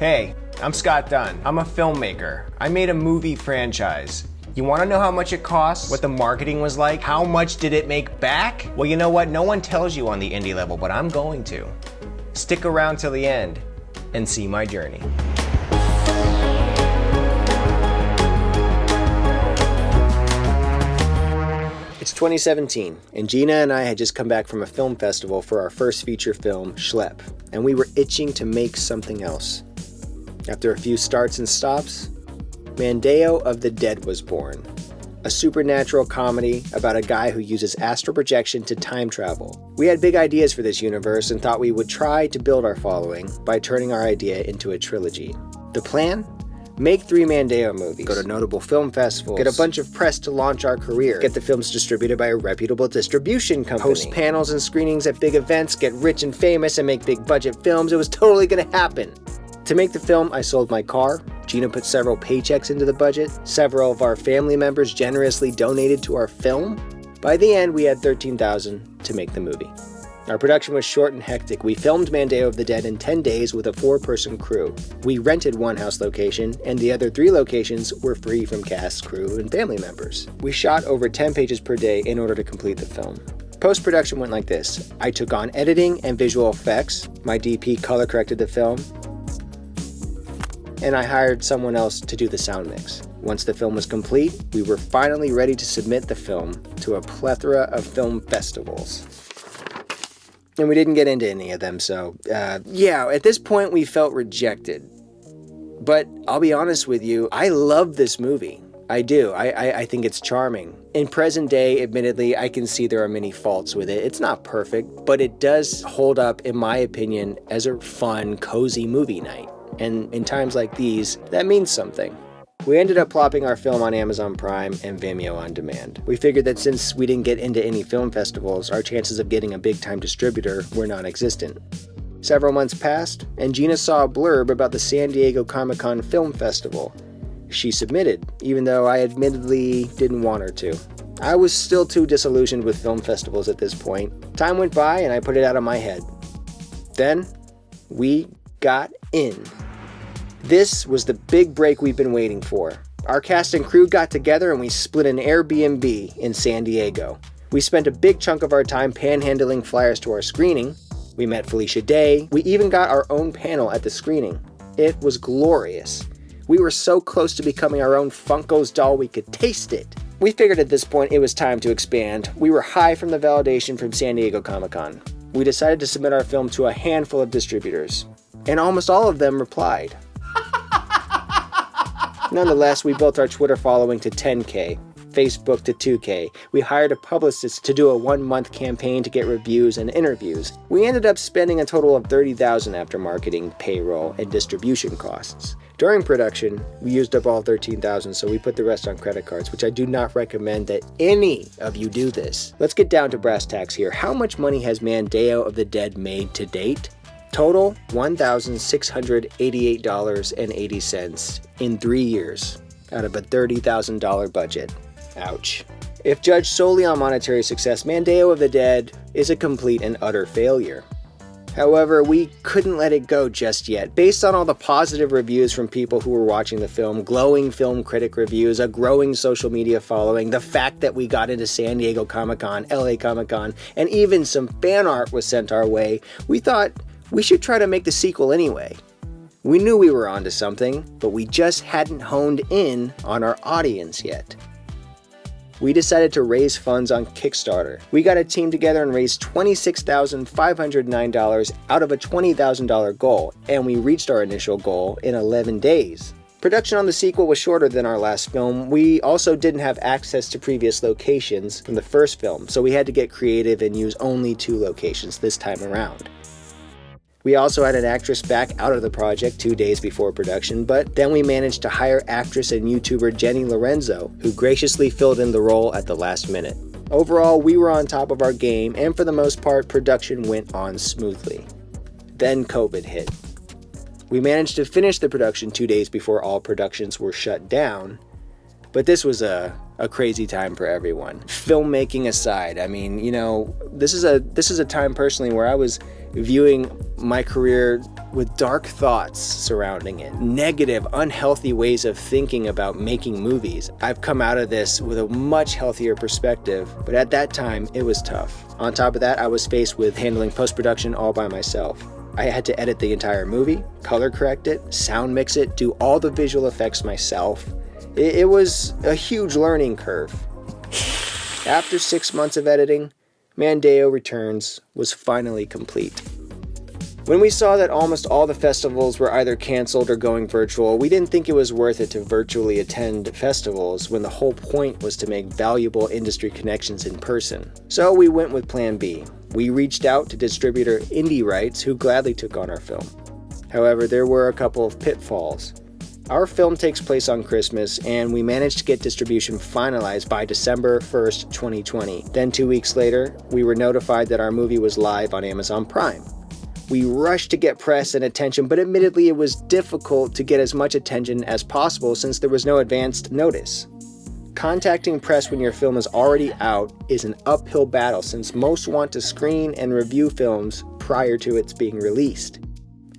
Hey, I'm Scott Dunn. I'm a filmmaker. I made a movie franchise. You want to know how much it costs? What the marketing was like? How much did it make back? Well, you know what? No one tells you on the indie level, but I'm going to. Stick around till the end and see my journey. It's 2017, and Gina and I had just come back from a film festival for our first feature film, Schlep, and we were itching to make something else. After a few starts and stops, Mandao of the Dead was born, a supernatural comedy about a guy who uses astral projection to time travel. We had big ideas for this universe and thought we would try to build our following by turning our idea into a trilogy. The plan? Make 3 Mandao movies, go to notable film festivals, get a bunch of press to launch our career, get the films distributed by a reputable distribution company, host panels and screenings at big events, get rich and famous, and make big budget films. It was totally gonna happen. To make the film, I sold my car. Gina put several paychecks into the budget. Several of our family members generously donated to our film. By the end, we had $13,000 to make the movie. Our production was short and hectic. We filmed Mandao of the Dead in 10 days with a 4-person crew. We rented one house location, and the other 3 locations were free from cast, crew, and family members. We shot over 10 pages per day in order to complete the film. Post-production went like this. I took on editing and visual effects. My DP color corrected the film. And I hired someone else to do the sound mix. Once the film was complete, we were finally ready to submit the film to a plethora of film festivals. And we didn't get into any of them, so at this point we felt rejected. But I'll be honest with you, I love this movie. I do. I think it's charming. In present day, admittedly, I can see there are many faults with it. It's not perfect, but it does hold up, in my opinion, as a fun, cozy movie night. And in times like these, that means something. We ended up plopping our film on Amazon Prime and Vimeo On Demand. We figured that since we didn't get into any film festivals, our chances of getting a big-time distributor were non-existent. Several months passed, and Gina saw a blurb about the San Diego Comic-Con Film Festival. She submitted, even though I admittedly didn't want her to. I was still too disillusioned with film festivals at this point. Time went by, and I put it out of my head. Then, we got in. This was the big break we've been waiting for. Our cast and crew got together and we split an Airbnb in San Diego. We spent a big chunk of our time panhandling flyers to our screening. We met Felicia Day. We even got our own panel at the screening. It was glorious. We were so close to becoming our own Funko's doll we could taste it. We figured at this point it was time to expand. We were high from the validation from San Diego Comic-Con. We decided to submit our film to a handful of distributors, and almost all of them replied. Nonetheless, we built our Twitter following to 10K, Facebook to 2K. We hired a publicist to do a 1-month campaign to get reviews and interviews. We ended up spending a total of $30,000 after marketing, payroll, and distribution costs. During production, we used up all $13,000, so we put the rest on credit cards, which I do not recommend that any of you do this. Let's get down to brass tacks here. How much money has Mandao of the Dead made to date? Total, $1,688.80 in 3 years out of a $30,000 budget. Ouch. If judged solely on monetary success, Mandao of the Dead is a complete and utter failure. However, we couldn't let it go just yet. Based on all the positive reviews from people who were watching the film, glowing film critic reviews, a growing social media following, the fact that we got into San Diego Comic-Con, LA Comic-Con, and even some fan art was sent our way, we thought we should try to make the sequel anyway. We knew we were onto something, but we just hadn't honed in on our audience yet. We decided to raise funds on Kickstarter. We got a team together and raised $26,509 out of a $20,000 goal, and we reached our initial goal in 11 days. Production on the sequel was shorter than our last film. We also didn't have access to previous locations from the first film, so we had to get creative and use only 2 locations this time around. We also had an actress back out of the project 2 days before production, but then we managed to hire actress and YouTuber Jenny Lorenzo, who graciously filled in the role at the last minute. Overall, we were on top of our game, and for the most part, production went on smoothly. Then COVID hit. We managed to finish the production 2 days before all productions were shut down, but this was a crazy time for everyone. Filmmaking aside, I mean, this is a time personally where I was viewing my career with dark thoughts surrounding it, negative, unhealthy ways of thinking about making movies. I've come out of this with a much healthier perspective, but at that time, it was tough. On top of that, I was faced with handling post-production all by myself. I had to edit the entire movie, color correct it, sound mix it, do all the visual effects myself. It was a huge learning curve. After 6 months of editing, Mandao Returns was finally complete. When we saw that almost all the festivals were either canceled or going virtual, we didn't think it was worth it to virtually attend festivals when the whole point was to make valuable industry connections in person. So we went with Plan B. We reached out to distributor Indie Rights, who gladly took on our film. However, there were a couple of pitfalls. Our film takes place on Christmas, and we managed to get distribution finalized by December 1st, 2020. Then 2 weeks later, we were notified that our movie was live on Amazon Prime. We rushed to get press and attention, but admittedly it was difficult to get as much attention as possible since there was no advanced notice. Contacting press when your film is already out is an uphill battle since most want to screen and review films prior to its being released.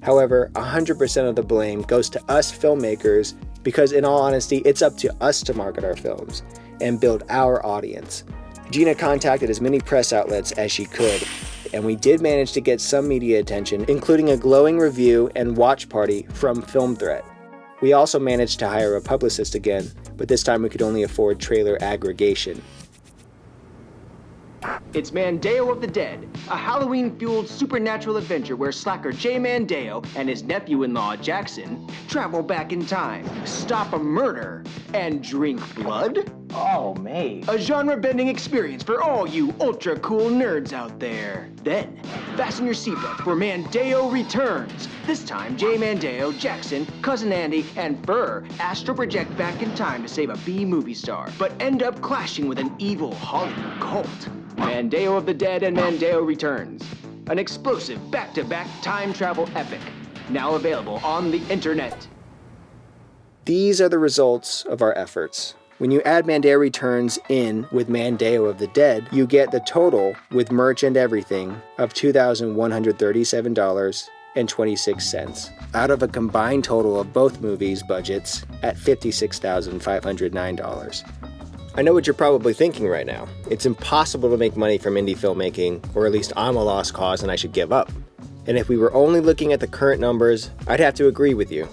However, 100% of the blame goes to us filmmakers because in all honesty, it's up to us to market our films and build our audience. Gina contacted as many press outlets as she could, and we did manage to get some media attention, including a glowing review and watch party from Film Threat. We also managed to hire a publicist again, but this time we could only afford trailer aggregation. It's Mandao of the Dead, a Halloween-fueled supernatural adventure where slacker Jay Mandao and his nephew-in-law Jackson travel back in time, stop a murder, and drink blood? Oh, mate. A genre-bending experience for all you ultra-cool nerds out there. Then, fasten your seatbelt for Mandao Returns. This time, Jay Mandao, Jackson, Cousin Andy, and Fur astral project back in time to save a B-movie star, but end up clashing with an evil Hollywood cult. Mandao of the Dead and Mandao Returns. An explosive back-to-back time travel epic. Now available on the internet. These are the results of our efforts. When you add Mandao Returns in with Mandao of the Dead, you get the total, with merch and everything, of $2,137.26, out of a combined total of both movies' budgets at $56,509. I know what you're probably thinking right now. It's impossible to make money from indie filmmaking, or at least I'm a lost cause and I should give up. And if we were only looking at the current numbers, I'd have to agree with you.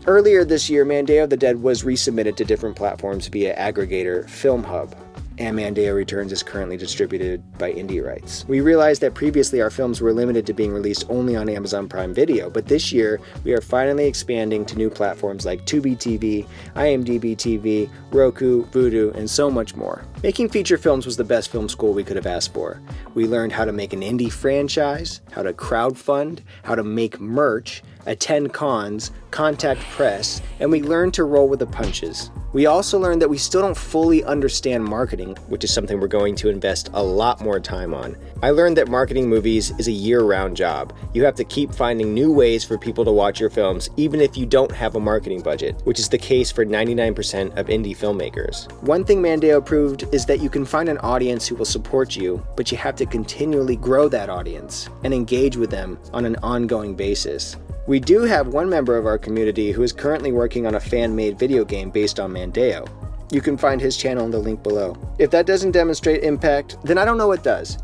Earlier this year, Mandao of the Dead was resubmitted to different platforms via aggregator FilmHub, and Mandao Returns is currently distributed by Indie Rights. We realized that previously our films were limited to being released only on Amazon Prime Video, but this year we are finally expanding to new platforms like Tubi TV, IMDb TV, Roku, Vudu, and so much more. Making feature films was the best film school we could have asked for. We learned how to make an indie franchise, how to crowdfund, how to make merch, attend cons, contact press, and we learned to roll with the punches. We also learned that we still don't fully understand marketing, which is something we're going to invest a lot more time on. I learned that marketing movies is a year-round job. You have to keep finding new ways for people to watch your films, even if you don't have a marketing budget, which is the case for 99% of indie filmmakers. One thing Mandao proved is that you can find an audience who will support you, but you have to continually grow that audience and engage with them on an ongoing basis. We do have one member of our community who is currently working on a fan-made video game based on Mandao. You can find his channel in the link below. If that doesn't demonstrate impact, then I don't know what does.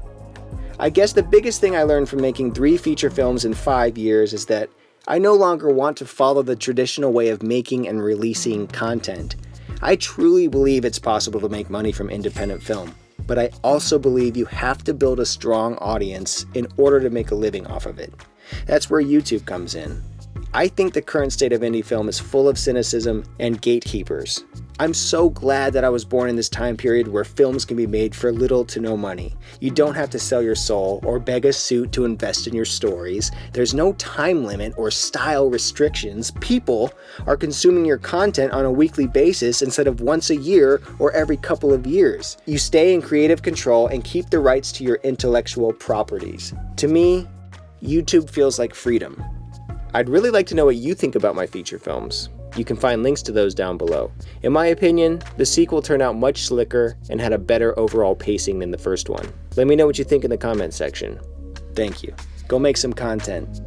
I guess the biggest thing I learned from making 3 feature films in 5 years is that I no longer want to follow the traditional way of making and releasing content. I truly believe it's possible to make money from independent film, but I also believe you have to build a strong audience in order to make a living off of it. That's where YouTube comes in. I think the current state of indie film is full of cynicism and gatekeepers. I'm so glad that I was born in this time period where films can be made for little to no money. You don't have to sell your soul or beg a suit to invest in your stories. There's no time limit or style restrictions. People are consuming your content on a weekly basis instead of once a year or every couple of years. You stay in creative control and keep the rights to your intellectual properties. To me, YouTube feels like freedom. I'd really like to know what you think about my feature films. You can find links to those down below. In my opinion, the sequel turned out much slicker and had a better overall pacing than the first one. Let me know what you think in the comments section. Thank you. Go make some content.